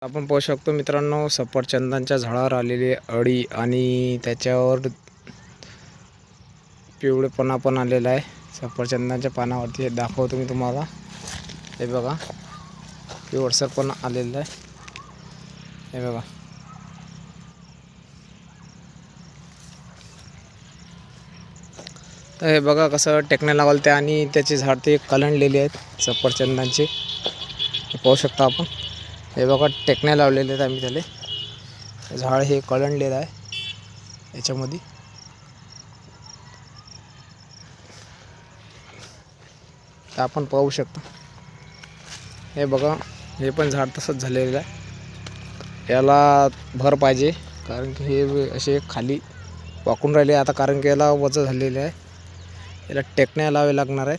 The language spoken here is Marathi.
आपण पाहू शकतो मित्रांनो, सफरचंदांच्या झाडावर आलेली अळी आणि त्याच्यावर पिवळेपणा पण आलेला आहे. सफरचंदांच्या पानावरती हे दाखवतो मी तुम्हाला. हे बघा, पिवळसर पण आलेला आहे. हे बघा, तर हे बघा कसं टेकण्या लावलं ते आणि त्याचे झाड ते कलंडलेले आहेत सफरचंदांचे. पाहू शकता आपण. हे बघा, टेकण्या लावलेले आहेत आम्ही त्याले. झाड हे कलंडलेलं आहे याच्यामध्ये. तर आपण पाहू शकता. हे बघा, हे पण झाड तसंच झालेलं आहे. याला भर पाहिजे, कारण की हे असे खाली वाकून राहिले आता, कारण की याला वजन झालेले आहे. याला टेकण्या लावावे लागणार आहे.